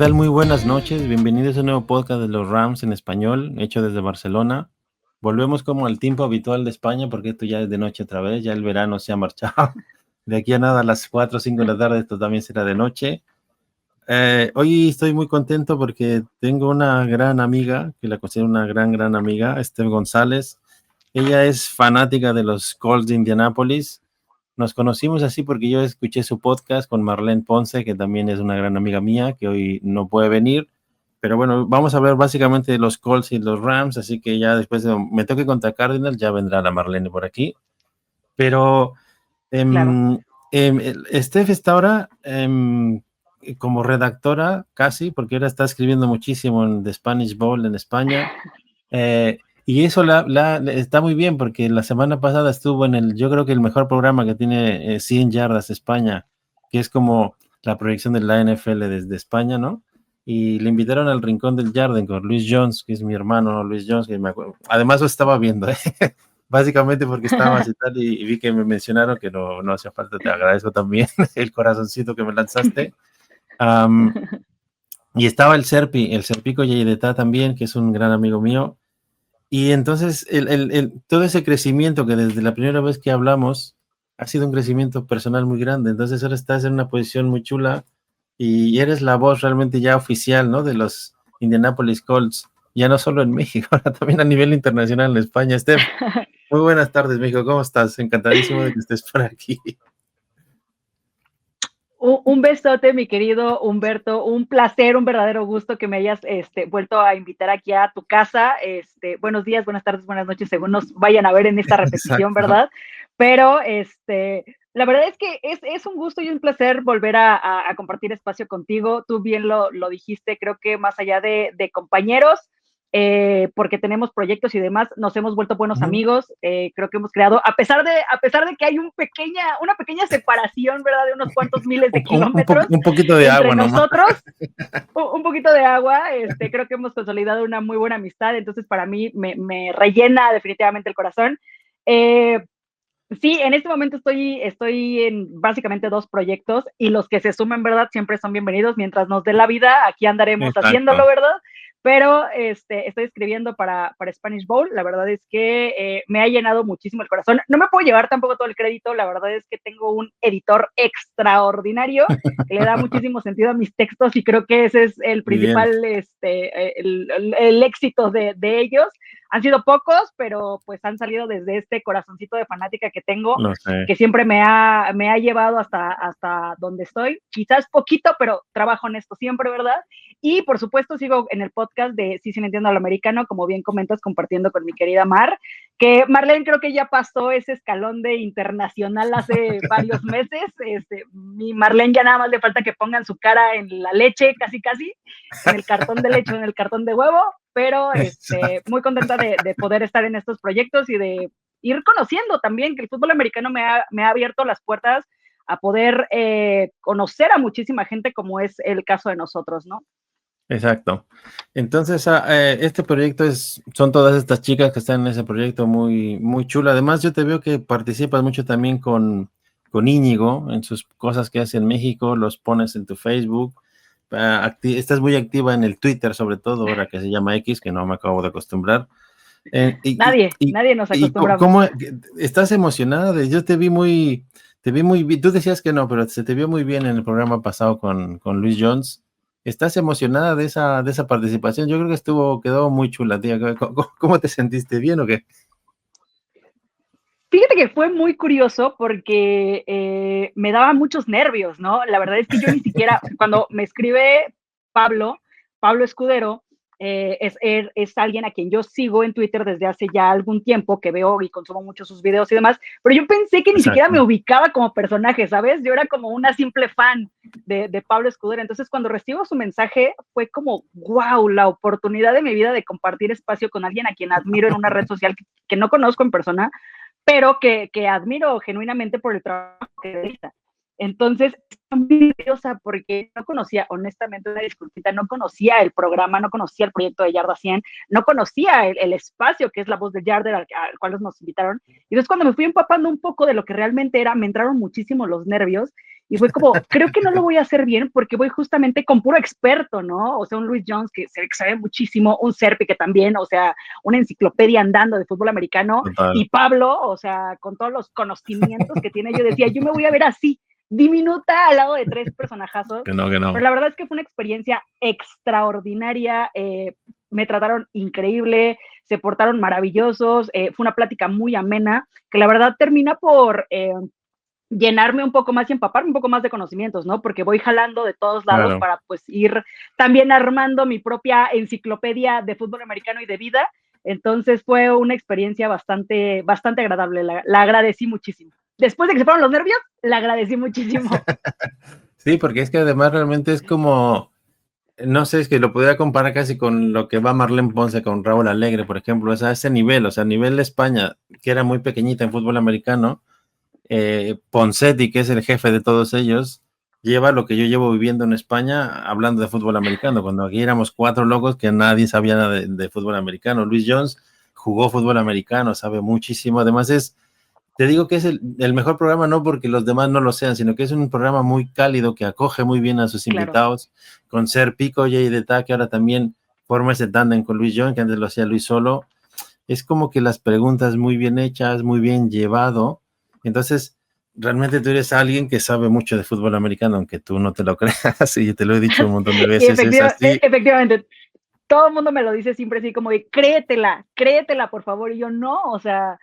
tal? Muy buenas noches. Bienvenidos a un nuevo podcast de los Rams en español, hecho desde Barcelona. Volvemos como al tiempo habitual de España, porque esto ya es de noche otra vez, ya el verano se ha marchado. De aquí a nada, a las 4 o 5 de la tarde, esto también será de noche. Hoy estoy muy contento porque tengo una gran amiga, que la considero una gran amiga, Esther González. Ella es fanática de los Colts de Indianápolis. Nos conocimos así porque yo escuché su podcast con Marlene Ponce, que también es una gran amiga mía, que hoy no puede venir. Pero bueno, vamos a hablar básicamente de los Colts y los Rams, así que ya después me toque contra Cardinals, ya vendrá la Marlene por aquí. Pero Claro. Steph está ahora como redactora casi, porque ahora está escribiendo muchísimo en The Spanish Bowl en España. Y eso está muy bien porque la semana pasada estuvo yo creo que el mejor programa que tiene 100 yardas España, que es como la proyección de la NFL desde España, ¿no? Y le invitaron al Rincón del Yarden con Luis Jones, que es mi hermano, Luis Jones, que me acuerdo. Además lo estaba viendo, básicamente porque estabas y tal, y vi que me mencionaron que no hacía falta, te agradezco también el corazoncito que me lanzaste. Um, y estaba el Serpico Yeidetá también, que es un gran amigo mío. Y entonces todo ese crecimiento que desde la primera vez que hablamos ha sido un crecimiento personal muy grande. Entonces ahora estás en una posición muy chula y eres la voz realmente ya oficial, ¿no? De los Indianapolis Colts, ya no solo en México, ahora también a nivel internacional en España. Steph, muy buenas tardes, México. ¿Cómo estás? Encantadísimo de que estés por aquí. Un besote, mi querido Humberto, un placer, un verdadero gusto que me hayas vuelto a invitar aquí a tu casa. Buenos días, buenas tardes, buenas noches, según nos vayan a ver en esta repetición, Exacto. ¿verdad? Pero la verdad es que es un gusto y un placer volver a compartir espacio contigo. Tú bien lo dijiste, creo que más allá de compañeros, porque tenemos proyectos y demás, nos hemos vuelto buenos amigos. Creo que hemos creado, a pesar de que hay una pequeña separación, ¿verdad? De unos cuantos miles de kilómetros Un poquito de entre agua nomás. nosotros, un poquito de agua, creo que hemos consolidado una muy buena amistad, entonces para mí me rellena definitivamente el corazón. Sí, en este momento estoy en básicamente 2 proyectos y los que se sumen, ¿verdad? Siempre son bienvenidos. Mientras nos dé la vida, aquí andaremos haciéndolo, Exacto. ¿verdad? Pero estoy escribiendo para Spanish Bowl. La verdad es que me ha llenado muchísimo el corazón. No me puedo llevar tampoco todo el crédito. La verdad es que tengo un editor extraordinario que le da muchísimo sentido a mis textos y creo que ese es el Bien. principal, el éxito de ellos. Han sido pocos, pero pues han salido desde este corazoncito de fanática que tengo, No sé. que siempre me ha llevado hasta donde estoy. Quizás poquito, pero trabajo en esto siempre, ¿verdad? Y por supuesto sigo en el podcast de Sí, sí, entiendo a lo americano, como bien comentas, compartiendo con mi querida Mar, que Marlene creo que ya pasó ese escalón de internacional hace varios meses. Mi Marlene ya nada más le falta que pongan su cara en la leche, casi, en el cartón de leche, en el cartón de huevo, pero muy contenta de poder estar en estos proyectos y de ir conociendo también que el fútbol americano me ha abierto las puertas a poder conocer a muchísima gente, como es el caso de nosotros, ¿no? Exacto. Entonces, este proyecto son todas estas chicas que están en ese proyecto muy chulo. Además, yo te veo que participas mucho también con Íñigo en sus cosas que hace en México, los pones en tu Facebook. Estás muy activa en el Twitter, sobre todo ahora que se llama X, que no me acabo de acostumbrar. Nadie nos acostumbramos. ¿Cómo estás emocionada? Yo te vi muy bien. Tú decías que no, pero se te vio muy bien en el programa pasado con Luis Jones. ¿Estás emocionada de esa participación? Yo creo que quedó muy chula, tía. ¿Cómo te sentiste? ¿Bien o qué? Fíjate que fue muy curioso porque me daba muchos nervios, ¿no? La verdad es que yo ni siquiera, cuando me escribe Pablo Escudero, es alguien a quien yo sigo en Twitter desde hace ya algún tiempo, que veo y consumo mucho sus videos y demás, pero yo pensé que ni siquiera me Exacto. ubicaba como personaje, ¿sabes? Yo era como una simple fan de Pablo Escudero. Entonces, cuando recibo su mensaje, fue como, wow, la oportunidad de mi vida de compartir espacio con alguien a quien admiro en una red social que no conozco en persona, pero que admiro genuinamente por el trabajo que realiza. Entonces, estoy muy nerviosa porque no conocía, honestamente, una disculpita, no conocía el programa, no conocía el proyecto de Yarda 100, no conocía el espacio que es la voz de Yarder al cual nos invitaron. Y entonces, cuando me fui empapando un poco de lo que realmente era, me entraron muchísimo los nervios Y fue como, creo que no lo voy a hacer bien porque voy justamente con puro experto, ¿no? O sea, un Luis Jones que se sabe muchísimo, un Serpi que también, o sea, una enciclopedia andando de fútbol americano, Total. y Pablo, o sea, con todos los conocimientos que tiene, yo decía, yo me voy a ver así, diminuta al lado de tres personajazos, Que no, que pero no. la verdad es que fue una experiencia extraordinaria, me trataron increíble, se portaron maravillosos, fue una plática muy amena, que la verdad termina por llenarme un poco más y empaparme un poco más de conocimientos, ¿no? Porque voy jalando de todos lados Claro. para pues ir también armando mi propia enciclopedia de fútbol americano y de vida. Entonces fue una experiencia bastante, bastante agradable, la agradecí muchísimo. Después de que se fueron los nervios, la agradecí muchísimo. Sí, porque es que además realmente es como, no sé, es que lo podría comparar casi con lo que va Marlene Ponce con Raúl Alegre, por ejemplo, a ese nivel, o sea, a nivel de España, que era muy pequeñita en fútbol americano, Poncetti, que es el jefe de todos ellos, lleva lo que yo llevo viviendo en España hablando de fútbol americano, cuando aquí éramos cuatro locos que nadie sabía nada de fútbol americano. Luis Jones jugó fútbol americano, sabe muchísimo, además te digo que es el mejor programa no porque los demás no lo sean, sino que es un programa muy cálido que acoge muy bien a sus Claro. invitados, con Ser Pico, Jay Deta, que ahora también forma ese tándem con Luis Jones, que antes lo hacía Luis solo. Es como que las preguntas muy bien hechas, muy bien llevado. Entonces, realmente tú eres alguien que sabe mucho de fútbol americano, aunque tú no te lo creas, y te lo he dicho un montón de Y veces, es así. efectivamente, todo el mundo me lo dice siempre así como de créetela, por favor, y yo no, o sea,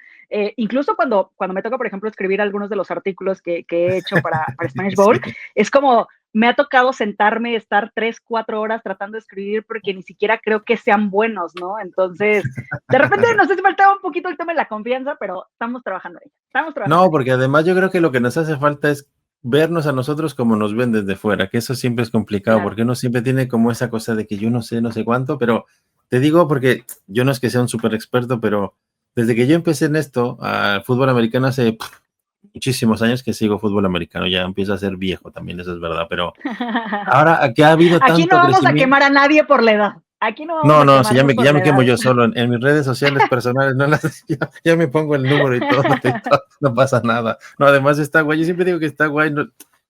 incluso cuando me toca, por ejemplo, escribir algunos de los artículos que he hecho para Spanish Bowl, Sí. es como, me ha tocado sentarme, estar 3, 4 horas tratando de escribir porque ni siquiera creo que sean buenos, ¿no? Entonces, de repente, no sé si faltaba un poquito el tema de la confianza, pero estamos trabajando en ello, estamos trabajando No, en ello. porque además yo creo que lo que nos hace falta es vernos a nosotros como nos ven desde fuera, que eso siempre es complicado, Claro. porque uno siempre tiene como esa cosa de que yo no sé, no sé cuánto, pero te digo porque yo no es que sea un súper experto, pero desde que yo empecé en esto, al fútbol americano hace muchísimos años que sigo fútbol americano, ya empiezo a ser viejo también, eso es verdad, pero ahora que ha habido Aquí no tanto vamos a crecimiento. quemar a nadie por la edad. Aquí no vamos No, a no, si quemarnos por ya la me quemo edad. yo solo en mis redes sociales personales, no ya me pongo el número y todo, no pasa nada. No, además está guay, yo siempre digo que está guay,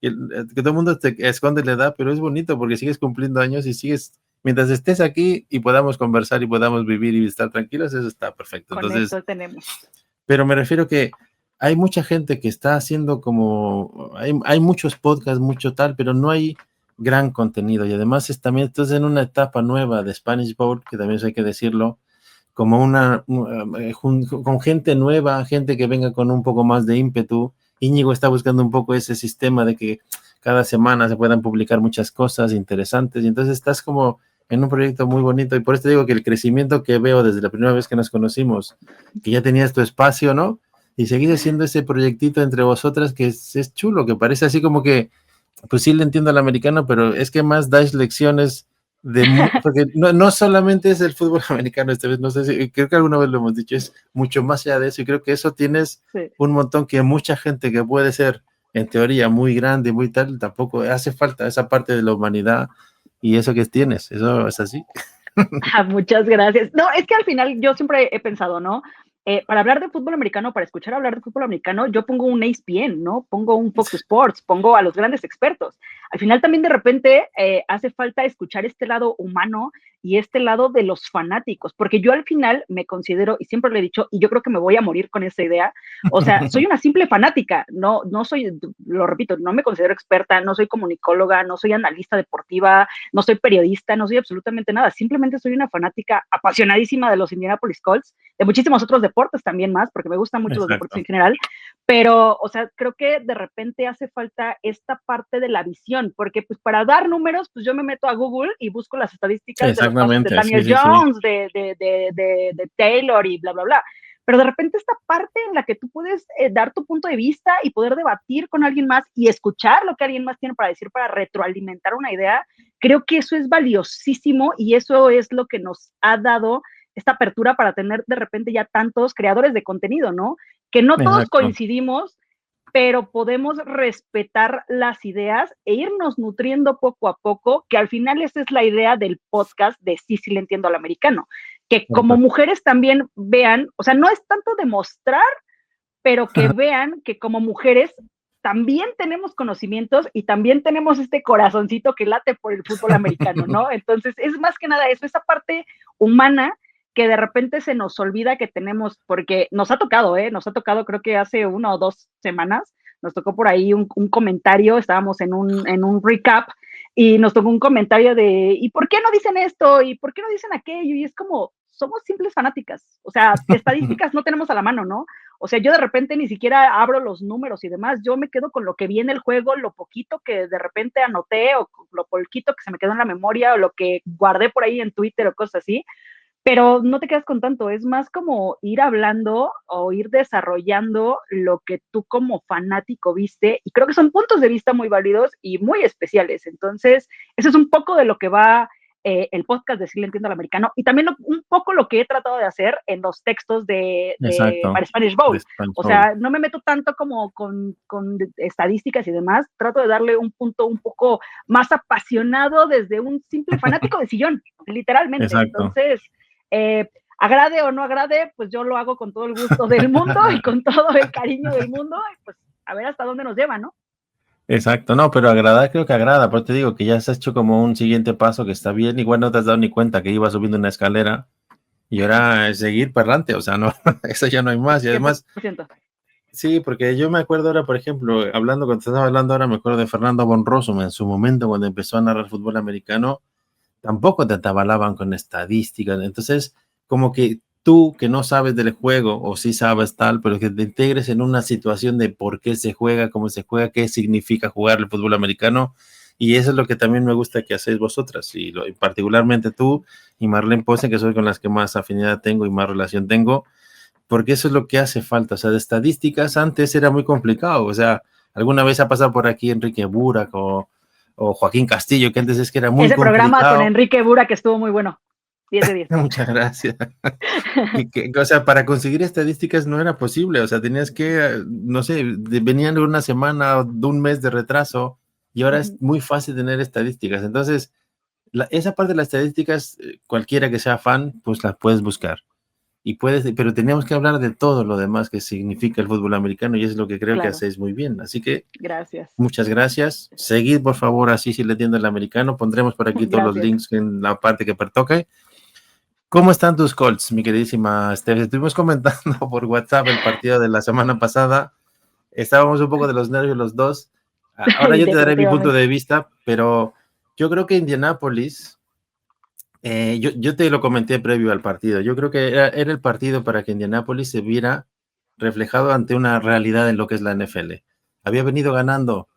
que todo el mundo te esconde la edad, pero es bonito porque sigues cumpliendo años y sigues, mientras estés aquí y podamos conversar y podamos vivir y estar tranquilos, eso está perfecto. Con Entonces, eso tenemos. pero me refiero que hay mucha gente que está haciendo como, hay muchos podcasts, mucho tal, pero no hay gran contenido y además también estás en una etapa nueva de Spanish Bowl, que también eso hay que decirlo, como con gente nueva, gente que venga con un poco más de ímpetu. Íñigo está buscando un poco ese sistema de que cada semana se puedan publicar muchas cosas interesantes y entonces estás como en un proyecto muy bonito y por eso te digo que el crecimiento que veo desde la primera vez que nos conocimos, que ya tenías tu espacio, ¿no? Y seguís haciendo ese proyectito entre vosotras que es chulo, que parece así como que, pues sí le entiendo al americano, pero es que más dais lecciones porque no solamente es el fútbol americano esta vez, no sé si, creo que alguna vez lo hemos dicho, es mucho más allá de eso y creo que eso tienes Sí. un montón que mucha gente que puede ser en teoría muy grande, muy tal, tampoco hace falta esa parte de la humanidad y eso que tienes, eso es así. Muchas gracias. No, es que al final yo siempre he pensado, ¿no? Para hablar de fútbol americano, para escuchar hablar de fútbol americano, yo pongo un ESPN, ¿no? Pongo un Fox Sports, pongo a los grandes expertos. Al final también de repente hace falta escuchar este lado humano y este lado de los fanáticos, porque yo al final me considero, y siempre lo he dicho, y yo creo que me voy a morir con esa idea, o sea, soy una simple fanática, no soy, lo repito, no me considero experta, no soy comunicóloga, no soy analista deportiva, no soy periodista, no soy absolutamente nada, simplemente soy una fanática apasionadísima de los Indianapolis Colts, de muchísimos otros deportes también más, porque me gustan mucho los deportes Exacto. en general, pero, o sea, creo que de repente hace falta esta parte de la visión, porque pues para dar números, pues yo me meto a Google y busco las estadísticas de los pases de Exactamente, sí, Daniel sí, sí. Jones, de Taylor y bla, bla, bla. Pero de repente esta parte en la que tú puedes dar tu punto de vista y poder debatir con alguien más y escuchar lo que alguien más tiene para decir, para retroalimentar una idea, creo que eso es valiosísimo y eso es lo que nos ha dado esta apertura para tener de repente ya tantos creadores de contenido, ¿no? Que no todos Exacto. coincidimos, pero podemos respetar las ideas e irnos nutriendo poco a poco, que al final esa es la idea del podcast de Sí, sí le entiendo al americano, que como mujeres también vean, o sea, no es tanto demostrar, pero que vean que como mujeres también tenemos conocimientos y también tenemos este corazoncito que late por el fútbol americano, ¿no? Entonces, es más que nada eso, esa parte humana que de repente se nos olvida que tenemos, porque nos ha tocado, creo que hace 1 o 2 semanas, nos tocó por ahí un comentario, estábamos en un recap y nos tocó un comentario de, ¿y por qué no dicen esto? ¿Y por qué no dicen aquello? Y es como, somos simples fanáticas, o sea, estadísticas no tenemos a la mano, ¿no? O sea, yo de repente ni siquiera abro los números y demás, yo me quedo con lo que vi en el juego, lo poquito que de repente anoté o lo poquito que se me quedó en la memoria o lo que guardé por ahí en Twitter o cosas así, pero no te quedas con tanto, es más como ir hablando o ir desarrollando lo que tú como fanático viste, y creo que son puntos de vista muy válidos y muy especiales. Entonces, eso es un poco de lo que va el podcast de Sí le entiendo al americano, y también un poco lo que he tratado de hacer en los textos Exacto, para Spanish de Bowl. Spanish O Bowl. sea, no me meto tanto como con estadísticas y demás, trato de darle un punto un poco más apasionado desde un simple fanático de sillón, literalmente. Exacto. Entonces, agrade o no agrade, pues yo lo hago con todo el gusto del mundo y con todo el cariño del mundo, y pues a ver hasta dónde nos lleva, ¿no? Exacto, no, pero agradar creo que agrada, pero te digo que ya has hecho como un siguiente paso que está bien, igual no te has dado ni cuenta que ibas subiendo una escalera y ahora es seguir para adelante, o sea, no, eso ya no hay más. Y además, 100%. sí, porque yo me acuerdo ahora, por ejemplo, hablando, cuando te estaba hablando ahora, me acuerdo de Fernando von Rossum en su momento cuando empezó a narrar fútbol americano, tampoco te atabalaban con estadísticas. Entonces, como que tú que no sabes del juego o sí sabes tal, pero que te integres en una situación de por qué se juega, cómo se juega, qué significa jugar el fútbol americano. Y eso es lo que también me gusta que hacéis vosotras, y particularmente tú y Marlene Pose, que soy con las que más afinidad tengo y más relación tengo, porque eso es lo que hace falta. O sea, de estadísticas antes era muy complicado. O sea, alguna vez ha pasado por aquí Enrique Burak o Joaquín Castillo, que antes es que era muy Ese programa con complicado. Enrique Bura que estuvo muy bueno. 10 de 10. Muchas gracias. Y que, o sea, para conseguir estadísticas no era posible. O sea, tenías que, no sé, venían de una semana o de un mes de retraso y ahora es muy fácil tener estadísticas. Entonces, esa parte de las estadísticas, cualquiera que sea fan, pues las puedes buscar. Y puedes, pero teníamos que hablar de todo lo demás que significa el fútbol americano y es lo que creo que Claro, hacéis muy bien. Así que gracias. muchas gracias. Seguid, por favor, así si le entiendo el americano. Pondremos por aquí todos los Gracias. links en la parte que pertoque. ¿Cómo están tus Colts, mi queridísima Steph? Estuvimos comentando por WhatsApp el partido de la semana pasada. Estábamos un poco de los nervios los dos. Ahora yo te daré mi punto Definitivamente. de vista, pero yo creo que Indianapolis, yo te lo comenté previo al partido. Yo creo que era el partido para que Indianapolis se viera reflejado ante una realidad en lo que es la NFL. Había venido ganando,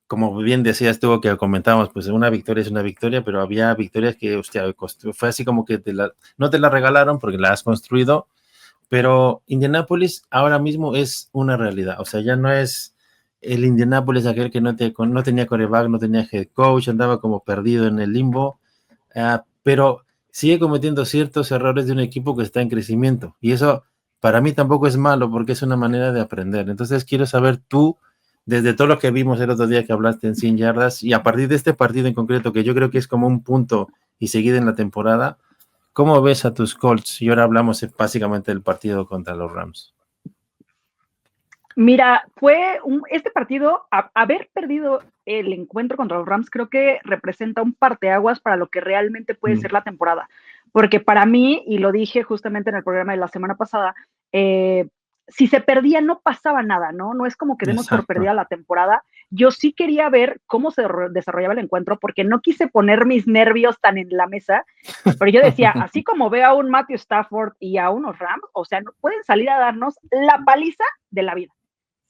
como bien decías tú, que comentábamos, pues una victoria es una victoria, pero había victorias que, hostia, fue así como que no te la regalaron porque la has construido, pero Indianapolis ahora mismo es una realidad. O sea, ya no es el Indianapolis aquel que no tenía quarterback, no tenía head coach, andaba como perdido en el limbo, pero sigue cometiendo ciertos errores de un equipo que está en crecimiento. Y eso para mí tampoco es malo porque es una manera de aprender. Entonces quiero saber tú, desde todo lo que vimos el otro día que hablaste en 100 yardas, y a partir de este partido en concreto, que yo creo que es como un punto y seguida en la temporada, ¿cómo ves a tus Colts? Y ahora hablamos básicamente del partido contra los Rams. Mira, este partido, haber perdido el encuentro contra los Rams, creo que representa un parteaguas para lo que realmente puede ser la temporada. Porque para mí, y lo dije justamente en el programa de la semana pasada, si se perdía no pasaba nada, ¿no? No es como que demos por Exacto. perdida la temporada. Yo sí quería ver cómo se desarrollaba el encuentro, porque no quise poner mis nervios tan en la mesa, pero yo decía, así como veo a un Matthew Stafford y a unos Rams, o sea, no pueden salir a darnos la paliza de la vida.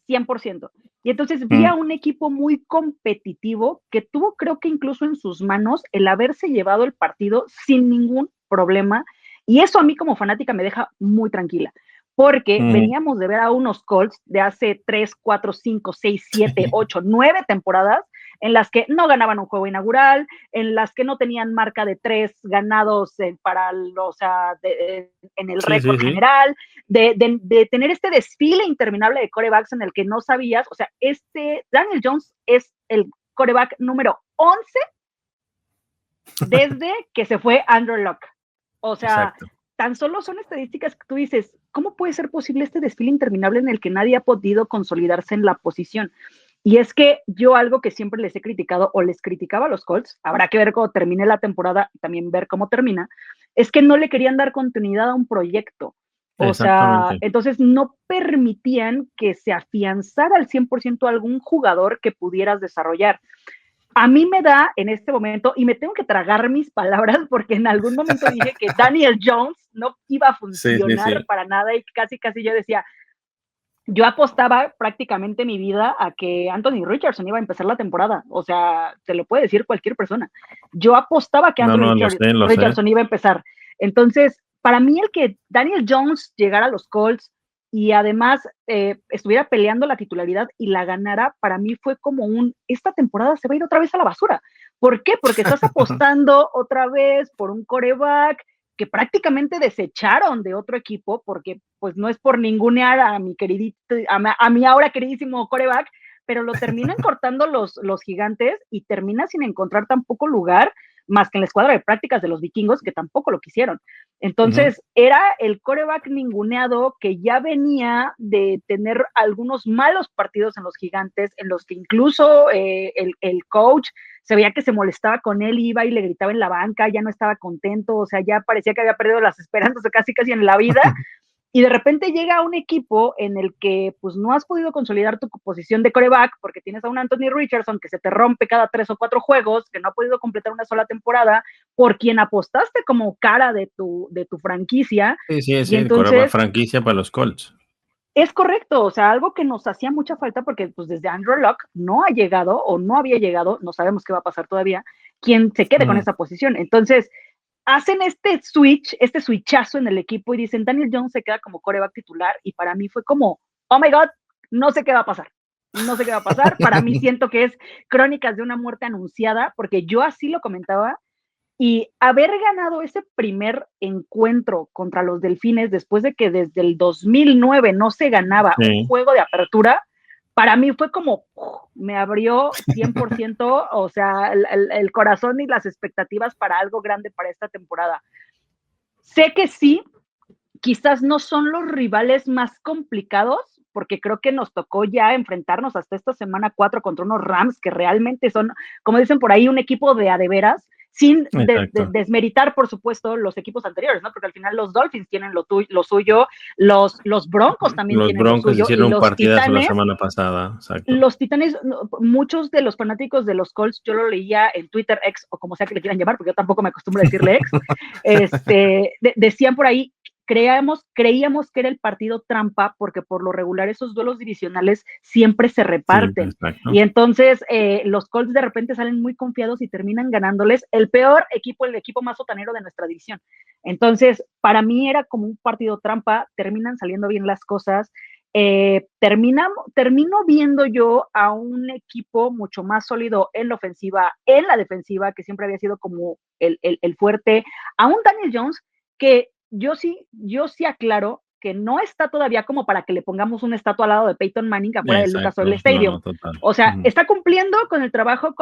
100%. Y entonces vi a un equipo muy competitivo que tuvo, creo que incluso en sus manos, el haberse llevado el partido sin ningún problema. Y eso a mí como fanática me deja muy tranquila, porque veníamos de ver a unos Colts de hace 3, 4, 5, 6, 7, 8, 9 temporadas en las que no ganaban un juego inaugural, en las que no tenían marca de 3 ganados en el Sí, récord sí, sí. general, de tener este desfile interminable de corebacks en el que no sabías, o sea, Daniel Jones es el coreback número 11 desde que se fue Andrew Luck. O sea, Exacto. tan solo son estadísticas que tú dices, ¿cómo puede ser posible este desfile interminable en el que nadie ha podido consolidarse en la posición? Y es que yo algo que siempre les he criticado o les criticaba a los Colts, habrá que ver cómo termine la temporada y también ver cómo termina, es que no le querían dar continuidad a un proyecto. O sea, Exactamente. entonces no permitían que se afianzara al 100% algún jugador que pudieras desarrollar. A mí me da en este momento, y me tengo que tragar mis palabras porque en algún momento dije que Daniel Jones no iba a Sí, sí, funcionar sí. para nada y casi yo decía, yo apostaba prácticamente mi vida a que Anthony Richardson iba a empezar la temporada. O sea, te lo puede decir cualquier persona. Yo apostaba que No, Anthony no, lo sé. Richardson iba a empezar. Entonces, para mí el que Daniel Jones llegara a los Colts y además estuviera peleando la titularidad y la ganara, para mí fue como esta temporada se va a ir otra vez a la basura. ¿Por qué? Porque estás apostando otra vez por un quarterback que prácticamente desecharon de otro equipo, porque pues no es por ningunear a mi queridito, a mi ahora queridísimo coreback, pero lo terminan cortando los gigantes y termina sin encontrar tampoco lugar más que en la escuadra de prácticas de los vikingos, que tampoco lo quisieron. Entonces, era el coreback ninguneado que ya venía de tener algunos malos partidos en los gigantes, en los que incluso el coach se veía que se molestaba con él, iba y le gritaba en la banca, ya no estaba contento, o sea, ya parecía que había perdido las esperanzas casi en la vida, y de repente llega a un equipo en el que pues no has podido consolidar tu posición de coreback porque tienes a un Anthony Richardson que se te rompe cada 3 o 4 juegos, que no ha podido completar una sola temporada, por quien apostaste como cara de tu franquicia, Sí, sí, y sí, coreba entonces franquicia para los Colts. es correcto, o sea, algo que nos hacía mucha falta porque pues desde Andrew Luck no ha llegado o no había llegado, no sabemos qué va a pasar todavía, quien se quede con esa posición. Entonces, hacen este switchazo en el equipo y dicen, Daniel Jones se queda como coreback titular y para mí fue como, oh my God, no sé qué va a pasar. No sé qué va a pasar. Para mí siento que es crónicas de una muerte anunciada, porque yo así lo comentaba. Y haber ganado ese primer encuentro contra los Delfines después de que desde el 2009 no se ganaba un Sí. juego de apertura, para mí fue como, me abrió 100%, o sea, el corazón y las expectativas para algo grande para esta temporada. Sé que sí, quizás no son los rivales más complicados, porque creo que nos tocó ya enfrentarnos hasta esta semana 4 contra unos Rams que realmente son, como dicen por ahí, un equipo de a de veras, sin Exacto. desmeritar, por supuesto, los equipos anteriores, ¿no? Porque al final los Dolphins tienen lo suyo, los Broncos también Los tienen lo Broncos suyo, y hicieron un partidazo la semana pasada, exacto. los Titanes, muchos de los fanáticos de los Colts, yo lo leía en Twitter X, o como sea que le quieran llamar, porque yo tampoco me acostumbro a decirle X, decían por ahí, creíamos que era el partido trampa, porque por lo regular esos duelos divisionales siempre se Siempre, reparten. exacto. Y entonces los Colts de repente salen muy confiados y terminan ganándoles el peor equipo, el equipo más sotanero de nuestra división. Entonces, para mí era como un partido trampa, terminan saliendo bien las cosas. Termino viendo yo a un equipo mucho más sólido en la ofensiva, en la defensiva, que siempre había sido como el fuerte, a un Daniel Jones que yo sí aclaro que no está todavía como para que le pongamos una estatua al lado de Peyton Manning afuera del Lucas Oil Exacto. No, Stadium. no, total. O sea, está cumpliendo con el trabajo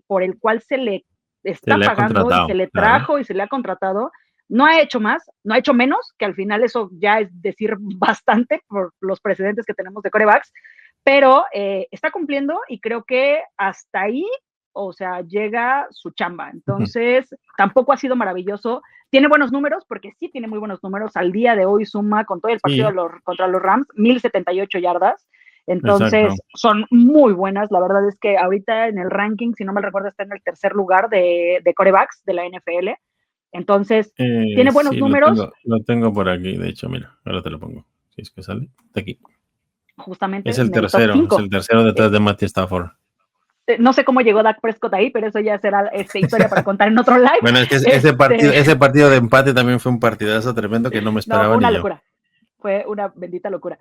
por el cual se le Se está le ha pagando y se contratado, le claro. trajo y se le ha contratado. No ha hecho más, no ha hecho menos, que al final eso ya es decir bastante por los precedentes que tenemos de corebacks, pero está cumpliendo y creo que hasta ahí, o sea, llega su chamba. Entonces, tampoco ha sido maravilloso. Tiene buenos números, porque sí tiene muy buenos números. Al día de hoy suma con todo el partido Sí, contra los Rams, 1078 yardas. exacto. Entonces, son muy buenas. La verdad es que ahorita en el ranking, si no me recuerdo, está en el tercer lugar de corebacks de la NFL. Entonces, tiene buenos Sí, números, lo tengo por aquí, de hecho, mira, ahora te lo pongo. Si es que sale, está aquí. justamente Es en el top es 5. el tercero detrás de Matthew Stafford. No sé cómo llegó Dak Prescott ahí, pero eso ya será historia para contar en otro live. Bueno, es que ese partido de empate también fue un partidazo tremendo que no me No, esperaba fue una ni yo. locura. Fue una bendita locura.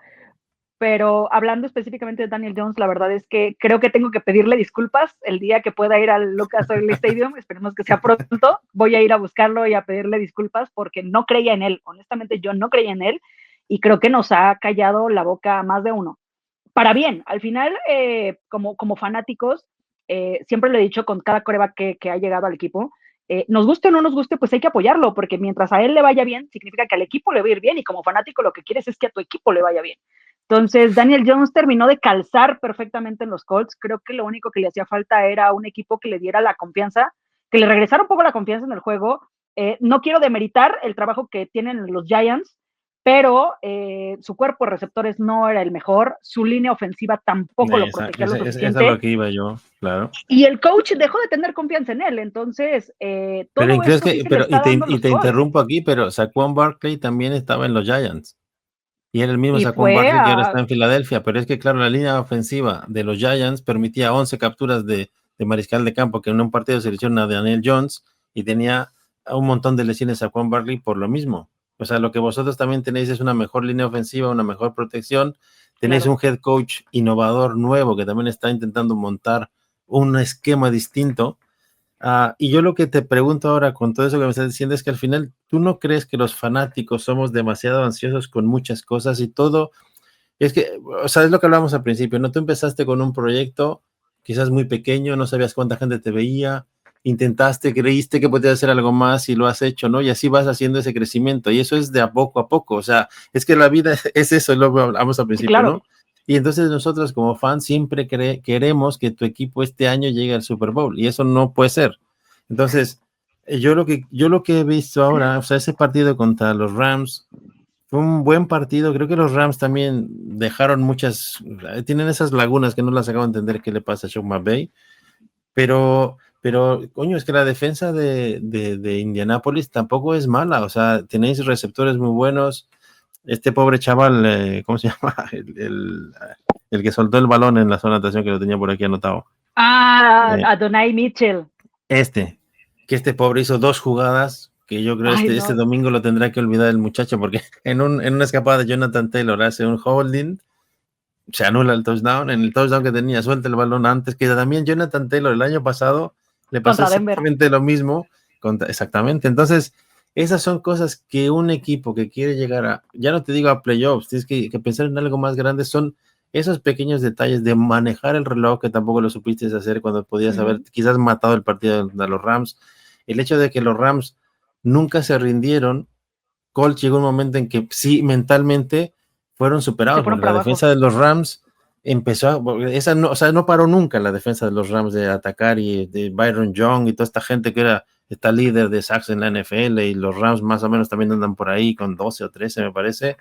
Pero hablando específicamente de Daniel Jones, la verdad es que creo que tengo que pedirle disculpas el día que pueda ir al Lucas Oil Stadium. Esperemos que sea pronto. Voy a ir a buscarlo y a pedirle disculpas porque no creía en él. Honestamente, yo no creía en él y creo que nos ha callado la boca a más de uno. Para bien, al final, como fanáticos, siempre lo he dicho con cada coreback que ha llegado al equipo, nos guste o no nos guste, pues hay que apoyarlo, porque mientras a él le vaya bien, significa que al equipo le va a ir bien, y como fanático lo que quieres es que a tu equipo le vaya bien. Entonces, Daniel Jones terminó de calzar perfectamente en los Colts. Creo que lo único que le hacía falta era un equipo que le diera la confianza, que le regresara un poco la confianza en el juego. No quiero demeritar el trabajo que tienen los Giants, pero su cuerpo de receptores no era el mejor, su línea ofensiva tampoco lo protegía lo Esa es suficiente. lo que iba yo, claro. Y el coach dejó de tener confianza en él, entonces Pero todo esto sí se le está dando a los te Colts. interrumpo aquí, pero Saquon Barkley también estaba en los Giants. Y era el mismo Y Saquon fue Barkley que ahora a, está en Filadelfia. Pero es que, claro, la línea ofensiva de los Giants permitía 11 capturas de mariscal de campo, que en un partido se lesiona a Daniel Jones y tenía un montón de lesiones a Saquon Barkley por lo mismo. O sea, lo que vosotros también tenéis es una mejor línea ofensiva, una mejor protección. Tenéis claro. un head coach innovador nuevo que también está intentando montar un esquema distinto. Y yo lo que te pregunto ahora con todo eso que me estás diciendo es que al final, ¿tú no crees que los fanáticos somos demasiado ansiosos con muchas cosas y todo? Es que, o sea, es lo que hablábamos al principio, ¿no? Tú empezaste con un proyecto quizás muy pequeño, no sabías cuánta gente te veía, intentaste, creíste que podías hacer algo más y lo has hecho, ¿no? Y así vas haciendo ese crecimiento y eso es de a poco, o sea, es que la vida es eso, lo hablamos al Sí, principio, claro. ¿no? Y entonces nosotros como fans siempre queremos que tu equipo este año llegue al Super Bowl y eso no puede ser. Entonces, yo lo que he visto ahora, o sea, ese partido contra los Rams fue un buen partido. Creo que los Rams también dejaron tienen esas lagunas que no las acabo de entender qué le pasa a Sean McVay, pero coño, es que la defensa de Indianapolis tampoco es mala, o sea, tenéis receptores muy buenos. Este pobre chaval, ¿cómo se llama? El que soltó el balón en la zona de anotación que lo tenía por aquí anotado. Adonai Mitchell. Que este pobre hizo 2 jugadas que yo creo Ay, este no. domingo lo tendrá que olvidar el muchacho porque en una escapada de Jonathan Taylor hace un holding, se anula el touchdown, en el touchdown que tenía suelta el balón antes, que también Jonathan Taylor el año pasado le pasó Contra Denver. exactamente lo mismo, exactamente, entonces esas son cosas que un equipo que quiere llegar ya no te digo a playoffs, tienes que pensar en algo más grande, son esos pequeños detalles de manejar el reloj que tampoco lo supiste hacer cuando podías haber quizás matado el partido de los Rams, el hecho de que los Rams nunca se rindieron. Colts llegó un momento en que sí, mentalmente fueron Se superados, fueron porque para la abajo. defensa de los Rams o sea, no paró nunca la defensa de los Rams de atacar y de Byron Young y toda esta gente que está líder de sacks en la NFL y los Rams más o menos también andan por ahí con 12 o 13 me parece.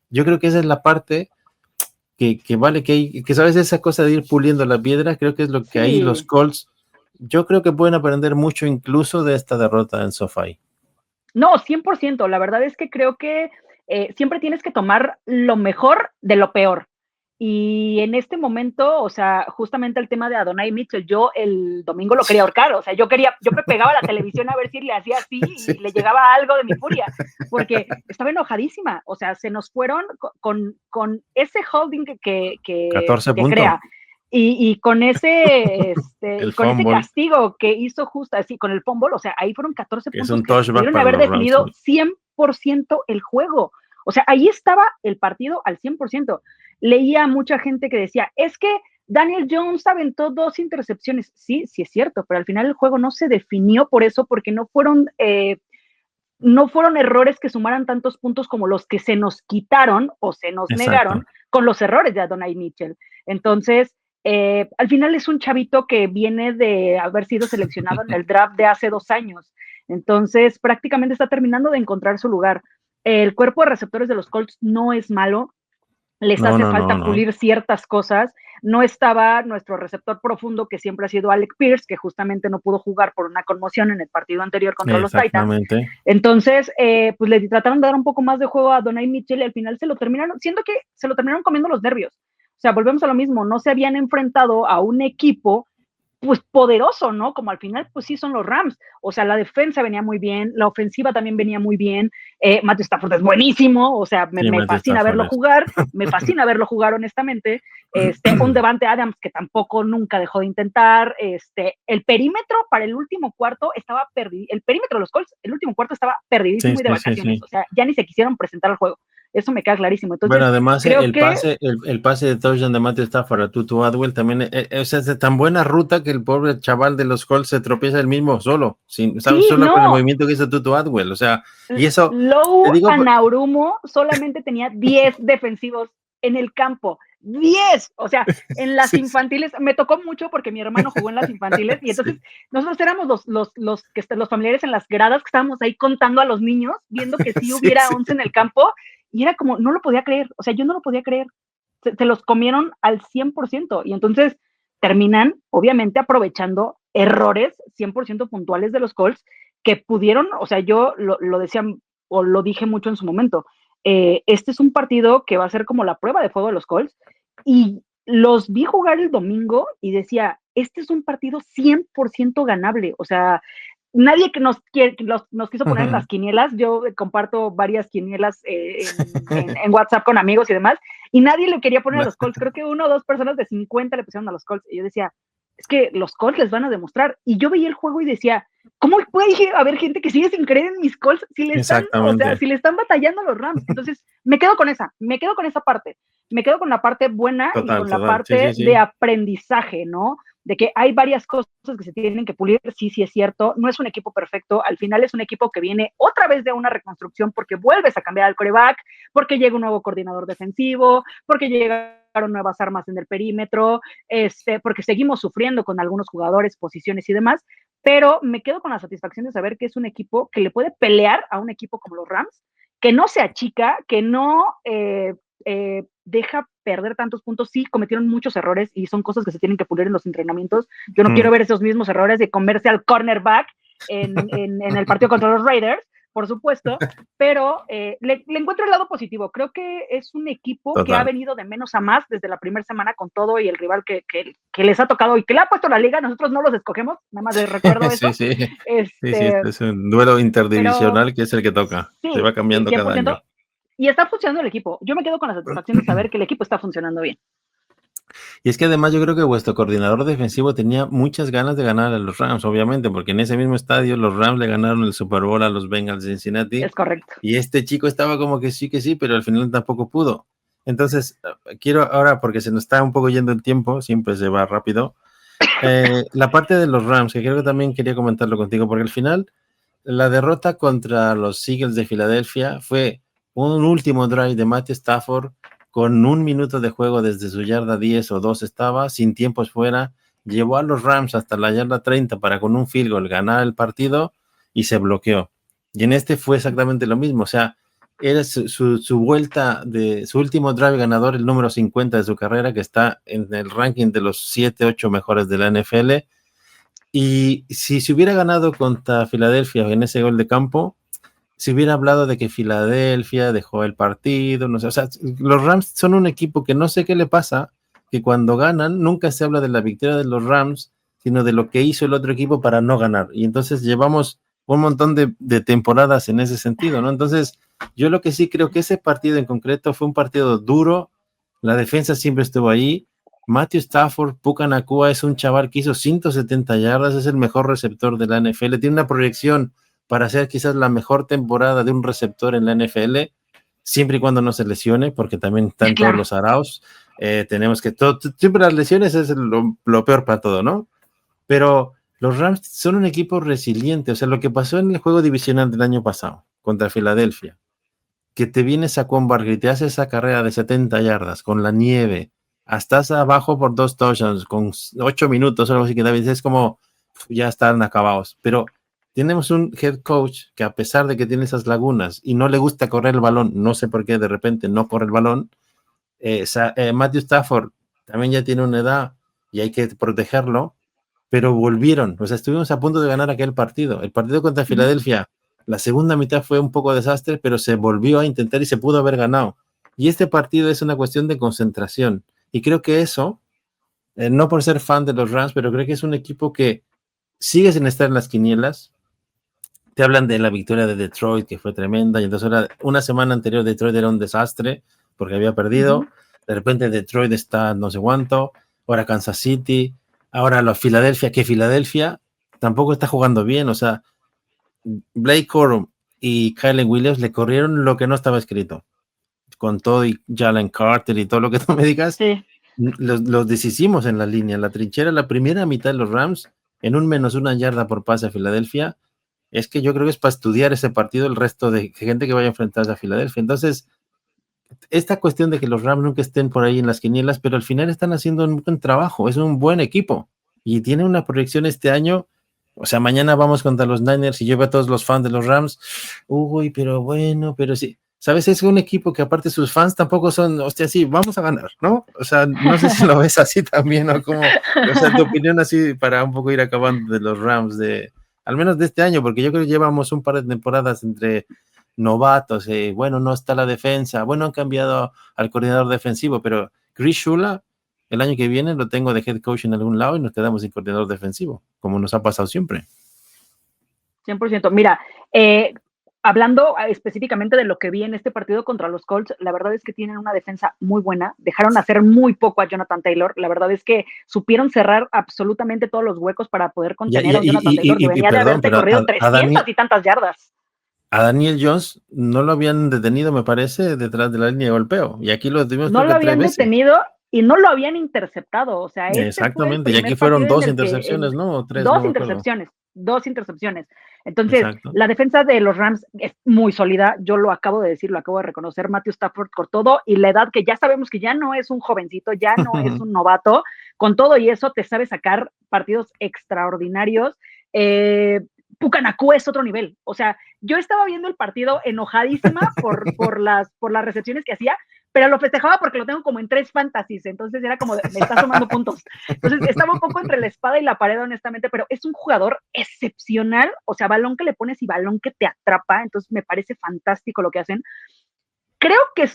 Yo creo que esa es la parte que vale, que sabes esa cosa de ir puliendo la piedra, creo que es lo que ahí los Sí. Colts, yo creo que pueden aprender mucho incluso de esta derrota en SoFi. No, 100%. La verdad es que creo que siempre tienes que tomar lo mejor de lo peor. Y en este momento, o sea, justamente el tema de Adonai Mitchell, yo el domingo lo quería ahorcar, o sea, yo me pegaba a la televisión a ver si le hacía así y Sí. le llegaba algo de mi furia, porque estaba enojadísima, o sea, se nos fueron con ese holding 14 que puntos. crea y con El con ese fumble, castigo que hizo justo así, con el fumble, o sea, ahí fueron 14 que es puntos un que touchback pudieron para haber los Rams. definido 100% el juego. O sea, ahí estaba el partido al 100%. Leía a mucha gente que decía, es que Daniel Jones aventó 2 intercepciones. Sí, sí es cierto, pero al final el juego no se definió por eso, porque no fueron errores que sumaran tantos puntos como los que se nos quitaron o se nos Exacto. negaron con los errores de Adonai Mitchell. Entonces, al final es un chavito que viene de haber sido seleccionado en el draft de hace 2 años. Entonces, prácticamente está terminando de encontrar su lugar. El cuerpo de receptores de los Colts no es malo, les No, hace no, no, falta no. pulir ciertas cosas. No estaba nuestro receptor profundo, que siempre ha sido Alec Pierce, que justamente no pudo jugar por una conmoción en el partido anterior contra los Titans. Exactamente. Entonces, pues le trataron de dar un poco más de juego a Donai Mitchell y al final se lo terminaron comiendo los nervios. O sea, volvemos a lo mismo, no se habían enfrentado a un equipo pues poderoso, ¿no? Como al final, pues sí son los Rams. O sea, la defensa venía muy bien, la ofensiva también venía muy bien. Matthew Stafford es buenísimo, o sea, Sí, me Matthew fascina Stafford verlo es. jugar, me fascina verlo jugar honestamente. Un Devante Adams que tampoco nunca dejó de intentar. El perímetro para el último cuarto estaba perdido. El perímetro de los Colts, el último cuarto estaba Sí, perdidísimo y de sí, sí, vacaciones. sí. O sea, ya ni se quisieron presentar al juego. Eso me queda clarísimo. Bueno, Entonces, además creo que el pase de touchdown de Matthew Stafford a Tutu Atwell también o sea, es de tan buena ruta que el pobre chaval de los Colts se tropieza el mismo solo, sí, solo con el no, movimiento que hizo Tutu Atwell, o sea, y eso, te Lou digo, Anaurumo solamente tenía 10 defensivos en el campo. 10, o sea, en las Sí, sí. infantiles, me tocó mucho porque mi hermano jugó en las infantiles y entonces Sí, nosotros éramos los familiares en las gradas que estábamos ahí contando a los niños, viendo que sí sí, hubiera sí. 11 en el campo y era como, no lo podía creer, o sea, yo no lo podía creer, se los comieron al 100% y entonces terminan, obviamente, aprovechando errores 100% puntuales de los Colts que pudieron, o sea, yo lo decía o lo dije mucho en su momento, este es un partido que va a ser como la prueba de fuego de los Colts y los vi jugar el domingo y decía, este es un partido 100% ganable, o sea, nadie que nos quiso poner en las quinielas, yo comparto varias quinielas en WhatsApp con amigos y demás, y nadie le quería poner a los Colts, creo que 1 o 2 personas de 50 le pusieron a los Colts, y yo decía, es que los Colts les van a demostrar, y yo veía el juego y decía, ¿cómo puede haber gente que sigue sin creer en mis Colts si le están, o sea, Exactamente. si le están batallando a los Rams? Entonces, me quedo con esa parte, me quedo con la parte buena y Total, con la total. Sí, parte sí, de sí. aprendizaje, ¿no? De que hay varias cosas que se tienen que pulir, sí, sí es cierto, no es un equipo perfecto, al final es un equipo que viene otra vez de una reconstrucción porque vuelves a cambiar al quarterback, porque llega un nuevo coordinador defensivo, porque llegaron nuevas armas en el perímetro, porque seguimos sufriendo con algunos jugadores, posiciones y demás, pero me quedo con la satisfacción de saber que es un equipo que le puede pelear a un equipo como los Rams, que no se achica, que no deja perder tantos puntos. Sí, cometieron muchos errores y son cosas que se tienen que pulir en los entrenamientos. Yo no quiero ver esos mismos errores de comerse al cornerback en el partido contra los Raiders, por supuesto, pero le encuentro el lado positivo. Creo que es un equipo que ha Total. venido de menos a más desde la primera semana con todo y el rival que les ha tocado y que le ha puesto la liga. Nosotros no los escogemos, nada más les recuerdo eso. Sí, sí. Sí, sí, Este, este es un duelo pero interdivisional que es el que toca. Se sí, va sí, cambiando cada año. 100%. Y está funcionando el equipo. Yo me quedo con la satisfacción de saber que el equipo está funcionando bien. Y es que además yo creo que vuestro coordinador defensivo tenía muchas ganas de ganar a los Rams, obviamente, porque en ese mismo estadio los Rams le ganaron el Super Bowl a los Bengals de Cincinnati Es correcto. y este chico estaba como que sí, pero al final tampoco pudo. Entonces, quiero ahora, porque se nos está un poco yendo el tiempo, siempre se va rápido, la parte de los Rams, que creo que también quería comentarlo contigo, porque al final la derrota contra los Eagles de Filadelfia fue un último drive de Matthew Stafford con 1 minuto de juego desde su yarda 10 o 2 estaba, sin tiempos fuera, llevó a los Rams hasta la yarda 30 para con un field goal ganar el partido y se bloqueó. Y en este fue exactamente lo mismo, o sea, era su vuelta de su último drive ganador, el número 50 de su carrera, que está en el ranking de los 7, 8 mejores de la NFL. Y si se hubiera ganado contra Filadelfia en ese gol de campo, se hubiera hablado de que Filadelfia dejó el partido, no sé, o sea, los Rams son un equipo que no sé qué le pasa, que cuando ganan nunca se habla de la victoria de los Rams, sino de lo que hizo el otro equipo para no ganar. Y entonces llevamos un montón de temporadas en ese sentido, ¿no? Entonces, yo lo que sí creo que ese partido en concreto fue un partido duro, la defensa siempre estuvo ahí. Matthew Stafford, Puka Nacua es un chaval que hizo 170 yardas, es el mejor receptor de la NFL, tiene una proyección para ser quizás la mejor temporada de un receptor en la NFL, siempre y cuando no se lesione, porque también están todos Claro. los araos. Tenemos que, siempre las lesiones es lo peor para todo, ¿no? Pero los Rams son un equipo resiliente, o sea, lo que pasó en el juego divisional del año pasado contra Filadelfia, que te viene Saquon Barkley y te hace esa carrera de 70 yardas con la nieve, estás abajo por 2 touchdowns, con 8 minutos o algo así que David, es como, ya están acabados. Pero tenemos un head coach que a pesar de que tiene esas lagunas y no le gusta correr el balón, no sé por qué de repente no corre el balón, Matthew Stafford también ya tiene una edad y hay que protegerlo, pero volvieron, o sea, estuvimos a punto de ganar aquel partido. El partido contra Ujú. Filadelfia, la segunda mitad fue un poco desastre, pero se volvió a intentar y se pudo haber ganado. Y este partido es una cuestión de concentración. Y creo que eso, no por ser fan de los Rams, pero creo que es un equipo que sigue sin estar en las quinielas. Te hablan de la victoria de Detroit, que fue tremenda, y entonces una semana anterior Detroit era un desastre porque había perdido. Ujú. De repente Detroit está no sé cuánto, ahora Kansas City, ahora los Filadelfia, que Filadelfia tampoco está jugando bien, o sea, Blake Corum y Kyle Williams le corrieron lo que no estaba escrito, con todo y Jalen Carter y todo lo que tú me digas, Sí. los deshicimos en la línea, en la trinchera, la primera mitad de los Rams, en un -1 yarda por pase a Filadelfia, es que yo creo que es para estudiar ese partido el resto de gente que vaya a enfrentarse a Filadelfia. Entonces, esta cuestión de que los Rams nunca estén por ahí en las quinielas, pero al final están haciendo un buen trabajo, es un buen equipo y tiene una proyección este año. O sea, mañana vamos contra los Niners y yo veo a todos los fans de los Rams. Uy, pero bueno, pero sí. ¿Sabes? Es un equipo que aparte sus fans tampoco son, hostia, sí, vamos a ganar, ¿no? O sea, no sé si lo ves así también o como, o sea, tu opinión así para un poco ir acabando de los Rams al menos de este año, porque yo creo que llevamos un par de temporadas entre novatos, bueno, no está la defensa, bueno, han cambiado al coordinador defensivo, pero Chris Shula, el año que viene lo tengo de head coach en algún lado y nos quedamos sin coordinador defensivo, como nos ha pasado siempre. 100%. Mira, hablando específicamente de lo que vi en este partido contra los Colts, la verdad es que tienen una defensa muy buena, dejaron hacer muy poco a Jonathan Taylor, la verdad es que supieron cerrar absolutamente todos los huecos para poder contener a Jonathan Taylor, que venía de haberte corrido 300 y tantas yardas. A Daniel Jones no lo habían detenido, me parece, detrás de la línea de golpeo, y aquí lo tuvimos no lo habían detenido y no lo habían interceptado, o sea, exactamente, y aquí fueron dos intercepciones, ¿no? O tres, dos intercepciones. Entonces, exacto, la defensa de los Rams es muy sólida, yo lo acabo de decir, lo acabo de reconocer, Matthew Stafford con todo, y la edad que ya sabemos que ya no es un jovencito, ya no es un novato, con todo y eso te sabe sacar partidos extraordinarios. Pucanacú es otro nivel, o sea, yo estaba viendo el partido enojadísima por las recepciones que hacía, pero lo festejaba porque lo tengo como en 3 fantasies, entonces era como, me está sumando puntos. Entonces estaba un poco entre la espada y la pared, honestamente, pero es un jugador excepcional, o sea, balón que le pones y balón que te atrapa, entonces me parece fantástico lo que hacen. Creo que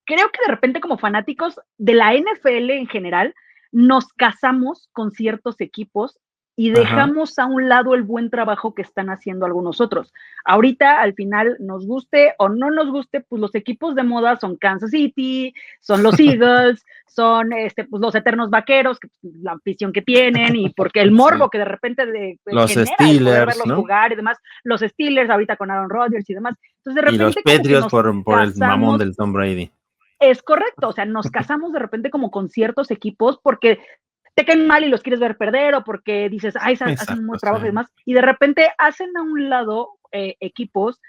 creo que de repente como fanáticos de la NFL en general, nos casamos con ciertos equipos y dejamos a un lado el buen trabajo que están haciendo algunos otros. Ahorita, al final, nos guste o no nos guste, pues los equipos de moda son Kansas City, son los Eagles, son pues los eternos vaqueros, la afición que tienen y porque el morbo que de repente los genera Steelers, el poder verlos, ¿no?, jugar y demás, los Steelers ahorita con Aaron Rodgers y demás. Entonces, de repente, y los Patriots por el mamón del Tom Brady. Es correcto, o sea, nos casamos de repente como con ciertos equipos porque te caen mal y los quieres ver perder o porque dices, ay, hacen un buen trabajo y demás, y de repente hacen a un lado equipos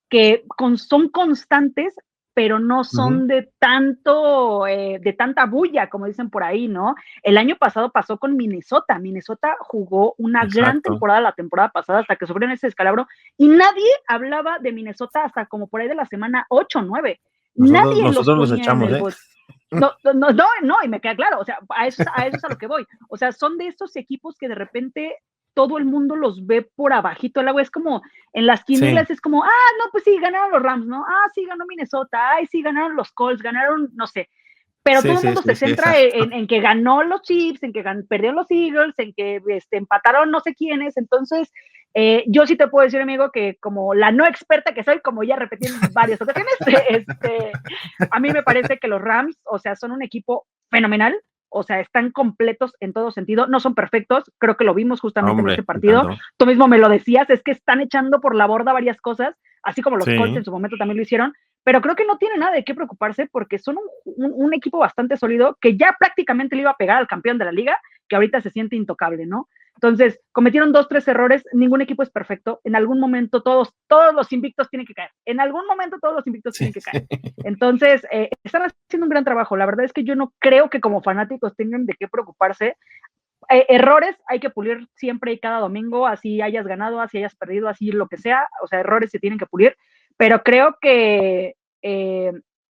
que son constantes, pero no son de tanta bulla, como dicen por ahí, ¿no? El año pasado pasó con Minnesota. Minnesota jugó una gran temporada la temporada pasada hasta que sufrieron ese descalabro y nadie hablaba de Minnesota hasta como por ahí de la semana 8 o 9. Nadie nosotros los echamos, No, y me queda claro, o sea, a eso es a lo que voy. O sea, son de estos equipos que de repente todo el mundo los ve por abajito del agua. Es como, en las quinielas es como, no, pues sí, ganaron los Rams, ¿no? Sí, ganó Minnesota, sí, ganaron los Colts, ganaron, no sé. Pero todo el mundo se centra en que ganó los Chiefs, en que perdieron los Eagles, en que empataron no sé quiénes. Entonces, yo sí te puedo decir, amigo, que como la no experta que soy, como ya repetí en varias ocasiones, a mí me parece que los Rams, o sea, son un equipo fenomenal, o sea, están completos en todo sentido, no son perfectos, creo que lo vimos justamente en este partido, tú mismo me lo decías, es que están echando por la borda varias cosas, así como los Colts en su momento también lo hicieron, pero creo que no tiene nada de qué preocuparse porque son un equipo bastante sólido que ya prácticamente le iba a pegar al campeón de la liga, que ahorita se siente intocable, ¿no? Entonces, cometieron 2, 3 errores, ningún equipo es perfecto, en algún momento todos los invictos tienen que caer, en algún momento todos los invictos tienen que caer. Entonces, están haciendo un gran trabajo, la verdad es que yo no creo que como fanáticos tengan de qué preocuparse. Errores hay que pulir siempre y cada domingo, así hayas ganado, así hayas perdido, así lo que sea, o sea, errores se tienen que pulir, pero creo que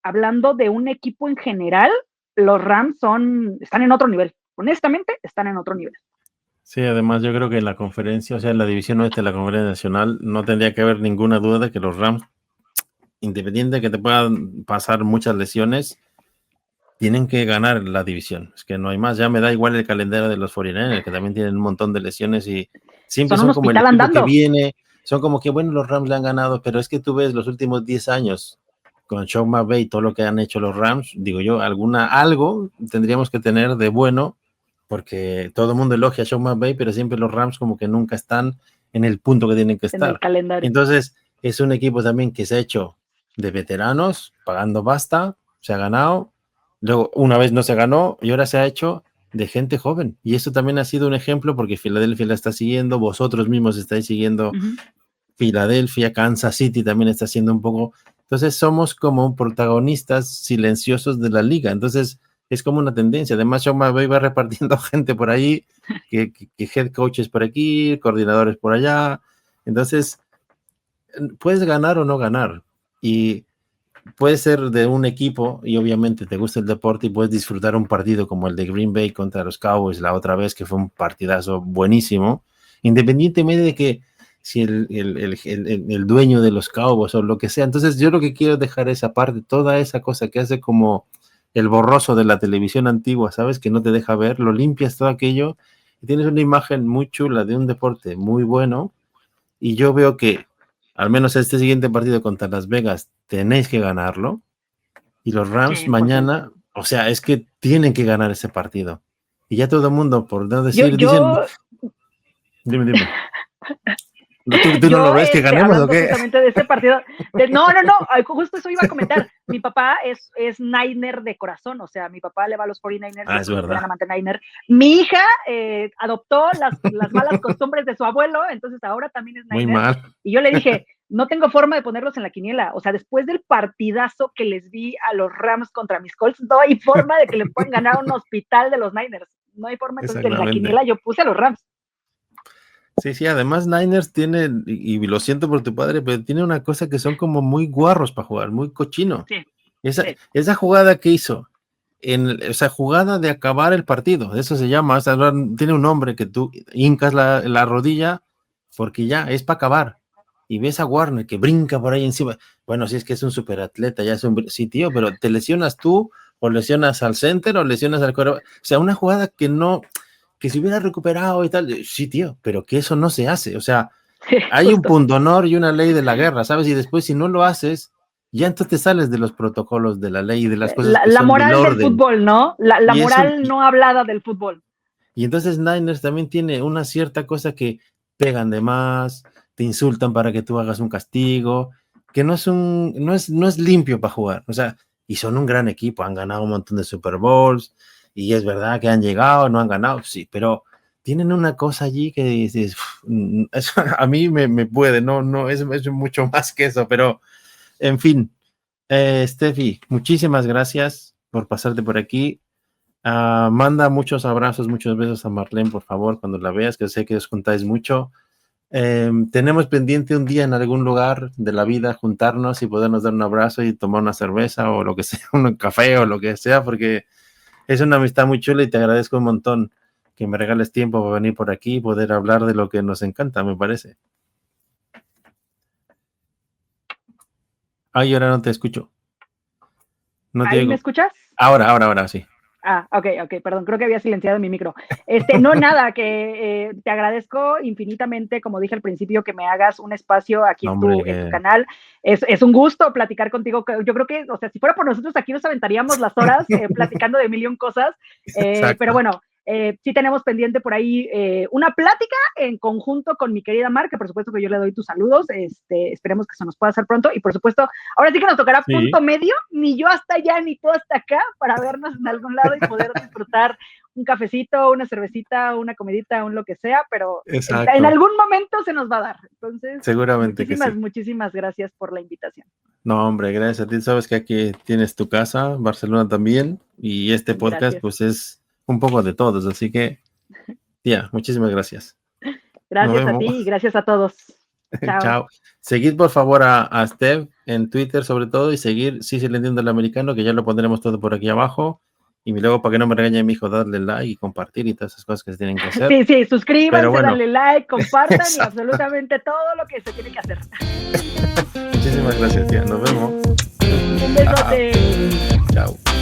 hablando de un equipo en general, los Rams están en otro nivel, honestamente están en otro nivel. Sí, además yo creo que en la conferencia, o sea, en la división oeste de la conferencia nacional, no tendría que haber ninguna duda de que los Rams, independiente de que te puedan pasar muchas lesiones, tienen que ganar la división. Es que no hay más. Ya me da igual el calendario de los 49ers, que también tienen un montón de lesiones y siempre son como el equipo andando. Que viene, son como que, bueno, los Rams le han ganado, pero es que tú ves los últimos 10 años con Sean McVay, todo lo que han hecho los Rams, digo yo, algo tendríamos que tener de bueno, porque todo el mundo elogia a Sean McVay, pero siempre los Rams como que nunca están en el punto que tienen que estar. En el calendario. Entonces, es un equipo también que se ha hecho de veteranos, pagando basta, se ha ganado, luego una vez no se ganó y ahora se ha hecho de gente joven. Y eso también ha sido un ejemplo porque Filadelfia la está siguiendo, vosotros mismos estáis siguiendo Filadelfia, Kansas City también está siendo un poco Entonces somos como protagonistas silenciosos de la liga. Entonces es como una tendencia. Además, Sean McVay va repartiendo gente por ahí, que head coaches por aquí, coordinadores por allá. Entonces, puedes ganar o no ganar. Y puede ser de un equipo y obviamente te gusta el deporte y puedes disfrutar un partido como el de Green Bay contra los Cowboys la otra vez, que fue un partidazo buenísimo, independientemente de que si el dueño de los Cowboys o lo que sea. Entonces yo lo que quiero dejar esa parte, toda esa cosa que hace como el borroso de la televisión antigua, ¿sabes? Que no te deja ver, lo limpias todo aquello y tienes una imagen muy chula de un deporte muy bueno. Y yo veo que al menos este siguiente partido contra Las Vegas tenéis que ganarlo. Y los Rams 100%. mañana, o sea, es que tienen que ganar ese partido. Y ya todo el mundo, por no decir, dicen... Dime. ¿Tú no lo ves que ganemos o qué? Justamente de ese partido. No, justo eso iba a comentar. Mi papá es Niner de corazón, o sea, mi papá le va a los 49ers, es verdad. Niner. Mi hija adoptó las malas costumbres de su abuelo, entonces ahora también es Niner. Muy mal. Y yo le dije, no tengo forma de ponerlos en la quiniela, o sea, después del partidazo que les vi a los Rams contra mis Colts, no hay forma de que le puedan ganar un hospital de los Niners, no hay forma, entonces en la quiniela yo puse a los Rams. Sí, además Niners tiene, y lo siento por tu padre, pero tiene una cosa que son como muy guarros para jugar, muy cochino. Sí, esa jugada que hizo, esa jugada de acabar el partido, eso se llama, tiene un nombre que tú hincas la rodilla porque ya es para acabar. Y ves a Warner que brinca por ahí encima. Bueno, si es que es un superatleta, ya es sí, tío, pero te lesionas tú, o lesionas al center, o lesionas al quarterback. O sea, una jugada que se hubiera recuperado y tal, sí, tío, pero que eso no se hace, o sea, hay un punto honor y una ley de la guerra, ¿sabes? Y después si no lo haces, ya entonces te sales de los protocolos de la ley y de las cosas que la son moral del orden. Del fútbol, ¿no? La moral no hablada del fútbol. Y entonces Niners también tiene una cierta cosa que pegan de más, te insultan para que tú hagas un castigo, que no es limpio para jugar, o sea, y son un gran equipo, han ganado un montón de Super Bowls, y es verdad que han llegado, no han ganado, sí, pero tienen una cosa allí que dices, eso a mí me puede, no es mucho más que eso, pero en fin, Steffi, muchísimas gracias por pasarte por aquí. Manda muchos abrazos, muchos besos a Marlene, por favor, cuando la veas, que sé que os juntáis mucho. Tenemos pendiente un día en algún lugar de la vida juntarnos y podernos dar un abrazo y tomar una cerveza o lo que sea, un café o lo que sea, porque es una amistad muy chula y te agradezco un montón que me regales tiempo para venir por aquí y poder hablar de lo que nos encanta, me parece. Ay, ahora no te escucho. No te ¿Ahí oigo. me escuchas? Ahora, sí. Ok, perdón, creo que había silenciado mi micro. No, nada, que te agradezco infinitamente, como dije al principio, que me hagas un espacio aquí en tu canal. Es un gusto platicar contigo. Yo creo que, o sea, si fuera por nosotros aquí nos aventaríamos las horas platicando de mil y un cosas, pero bueno, sí tenemos pendiente por ahí una plática en conjunto con mi querida Mar, que por supuesto que yo le doy tus saludos, esperemos que se nos pueda hacer pronto, y por supuesto, ahora sí que nos tocará punto medio, ni yo hasta allá, ni tú hasta acá, para vernos en algún lado y poder disfrutar un cafecito, una cervecita, una comidita, un lo que sea, pero en algún momento se nos va a dar. Entonces, seguramente muchísimas gracias por la invitación. No, hombre, gracias a ti. Sabes que aquí tienes tu casa, Barcelona también, y este podcast pues es un poco de todos, así que, tía, muchísimas gracias. Gracias a ti y gracias a todos. Chao. Chao. Seguid por favor a Steph en Twitter sobre todo y seguir Si se le entiende al americano, que ya lo pondremos todo por aquí abajo. Y luego, para que no me regañe mi hijo, darle like y compartir y todas esas cosas que se tienen que hacer. Sí, suscríbanse, denle like, compartan y absolutamente todo lo que se tiene que hacer. Muchísimas gracias, tía. Nos vemos. Un besote. Chao.